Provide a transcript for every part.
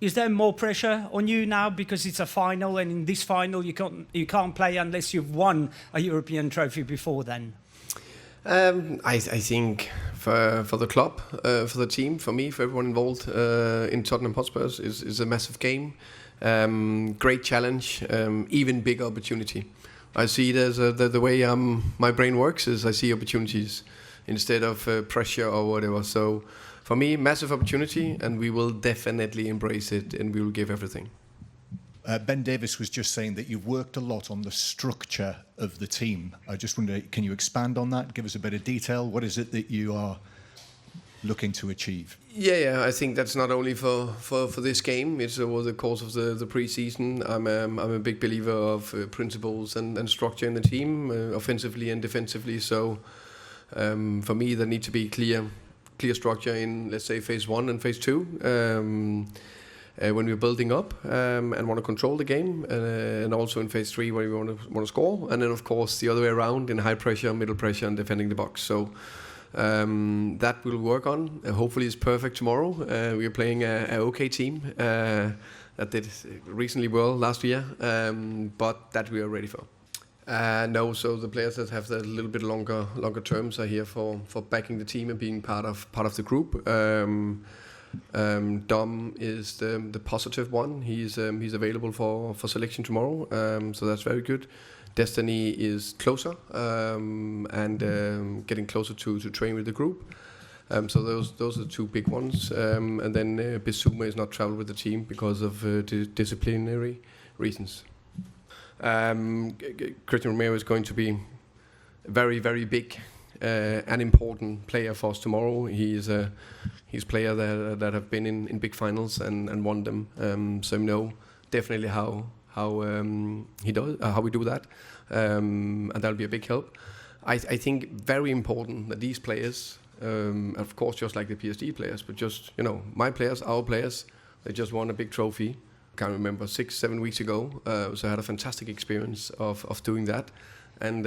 is there more pressure on you now because it's a final, and in this final you can't play unless you've won a European trophy before then? I think for the club, for the team, for me, for everyone involved in Tottenham Hotspurs, is a massive game. Great challenge, even bigger opportunity. I see it as the way my brain works is I see opportunities instead of pressure or whatever. So for me, massive opportunity, and we will definitely embrace it, and we will give everything. Ben Davis was just saying that you've worked a lot on the structure of the team. I just wonder, can you expand on that? Give us a bit of detail. What is it that you are looking to achieve? Yeah, I think that's not only for this game. It's over the course of the pre-season. I'm a big believer of principles and structure in the team, offensively and defensively. So for me, there need to be clear structure in, let's say, phase 1 and phase 2. When we're building up and want to control the game, and also in phase 3 where we want to score, and then of course the other way around in high pressure, middle pressure, and defending the box. So that we'll work on. Hopefully it's perfect tomorrow. We are playing a OK team that did recently well last year, but that we are ready for. No, so the players that have the little bit longer terms are here for backing the team and being part of the group. Dom is the positive one. He's available for selection tomorrow, so that's very good. Destiny is closer and getting closer to train with the group. So those are the two big ones. And then Bissouma is not traveled with the team because of disciplinary reasons. Christian Romero is going to be very, very big. An important player for us tomorrow. He's a player that have been in big finals and won them. So know definitely how he does, how we do that, and that'll be a big help. I think very important that these players, of course, just like the PSG players, but just my players, our players, they just won a big trophy. Can't remember 6-7 weeks ago. So I had a fantastic experience of doing that. And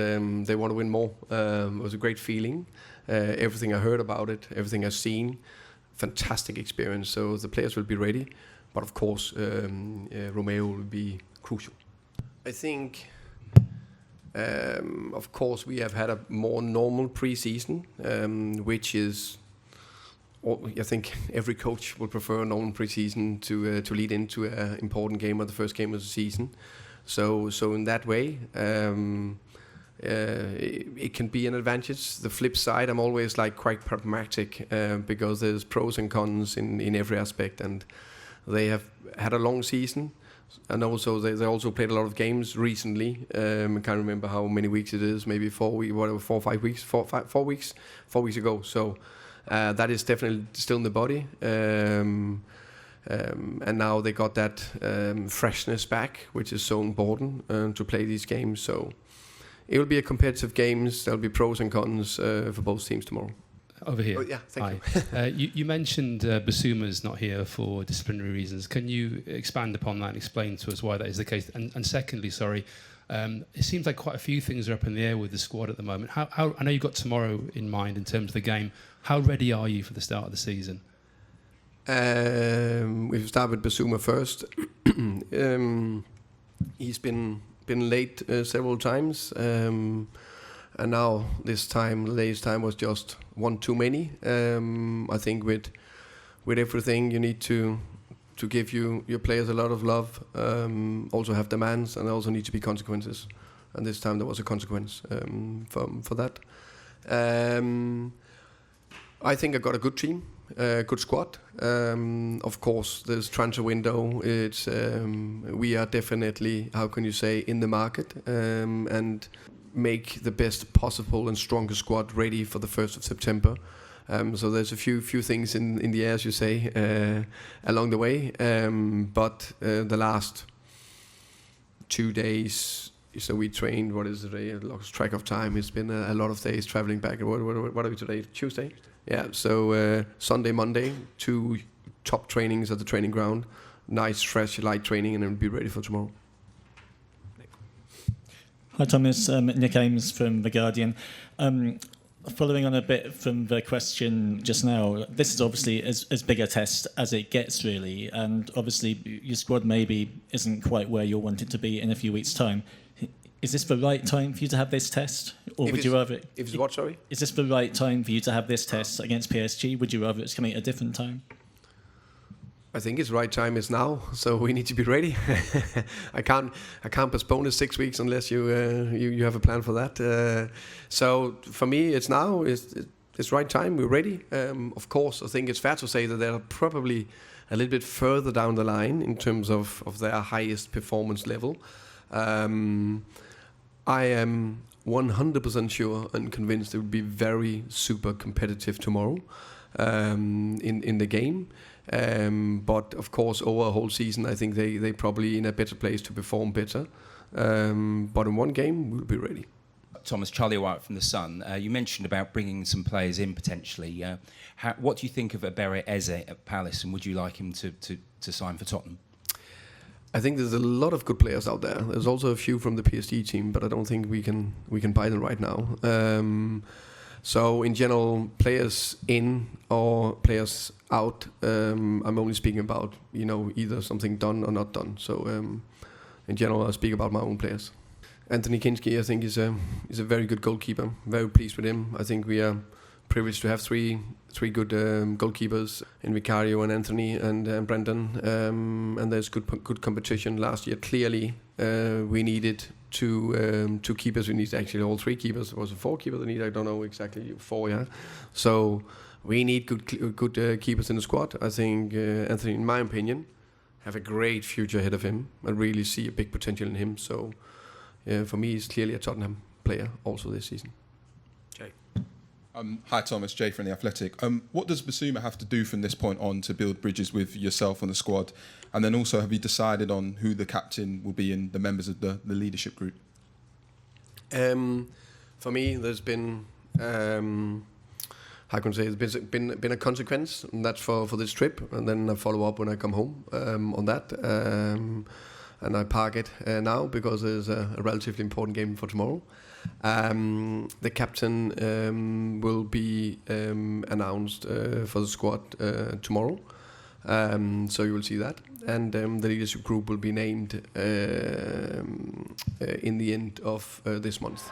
they want to win more. It was a great feeling. Everything I heard about it, everything I've seen, fantastic experience. So the players will be ready. But of course, Romero will be crucial. I think, of course, we have had a more normal pre-season, which is, I think every coach would prefer a normal pre-season to lead into an important game or the first game of the season. So in that way, it can be an advantage. The flip side, I'm always quite pragmatic because there's pros and cons in every aspect, and they have had a long season, and also they also played a lot of games recently. I can't remember how many weeks it is, maybe 4 or 5 weeks, 4 weeks ago. So that is definitely still in the body. And now they got that freshness back, which is so important to play these games. So it will be a competitive games. There'll be pros and cons for both teams tomorrow. Over here. Oh, yeah, thank you. You mentioned Bissouma's not here for disciplinary reasons. Can you expand upon that and explain to us why that is the case? And secondly, it seems like quite a few things are up in the air with the squad at the moment. How I know you've got tomorrow in mind in terms of the game. How ready are you for the start of the season? We've started with Bissouma first. He's been late several times, and now latest time was just one too many. I think with everything you need to give your players a lot of love, also have demands, and there also need to be consequences. And this time there was a consequence for that. I think I got a good team. Good squad. Of course, there's transfer window. It's we are definitely, how can you say, in the market and make the best possible and strongest squad ready for the 1st of September. So there's a few things in the air, as you say, along the way. But the last 2 days, so we trained. What is it? I lost track of time. It's been a lot of days traveling back. What are we today? Tuesday. Yeah, so Sunday, Monday, 2 top trainings at the training ground. Nice, fresh, light training, and then be ready for tomorrow. Hi Thomas, Nick Ames from The Guardian. Following on a bit from the question just now, this is obviously as big a test as it gets, really, and obviously your squad maybe isn't quite where you'll want it to be in a few weeks' time. Is this the right time for you to have this test, or would you rather? If it's what, sorry? Is this the right time for you to have this test against PSG? Would you rather it's coming at a different time? I think it's right time is now, so we need to be ready. I can't postpone it 6 weeks unless you have a plan for that. So for me, it's now. It's right time. We're ready. Of course, I think it's fair to say that they're probably a little bit further down the line in terms of their highest performance level. I am 100% sure and convinced it will be very super competitive tomorrow in the game. But of course, over a whole season, I think they probably in a better place to perform better. But in one game, we'll be ready. Thomas, Charlie White from The Sun. You mentioned about bringing some players in potentially. What do you think of Ebere Eze at Palace, and would you like him to sign for Tottenham? I think there's a lot of good players out there. There's also a few from the PSG team, but I don't think we can buy them right now. So in general, players in or players out, I'm only speaking about either something done or not done. So in general, I speak about my own players. Anthony Kinski, I think, is a very good goalkeeper. Very pleased with him. I think we are privileged to have three good goalkeepers in Vicario and Anthony and Brendan, and there's good competition. Last year, clearly, we needed two keepers. We need actually all three keepers. Was it 4 keepers? I need, I don't know exactly, 4. Yeah. So we need good keepers in the squad. I think Anthony, in my opinion, have a great future ahead of him. I really see a big potential in him. So for me, he's clearly a Tottenham player also this season. Jay. Hi Thomas, Jay from The Athletic. What does Bissouma have to do from this point on to build bridges with yourself and the squad? And then also, have you decided on who the captain will be and the members of the leadership group? For me, there's been, how can I say, there's been a consequence, and that's for this trip, and then I follow up when I come home on that. And I park it now because there's a relatively important game for tomorrow. The captain will be announced for the squad tomorrow, so you will see that. And the leadership group will be named in the end of this month.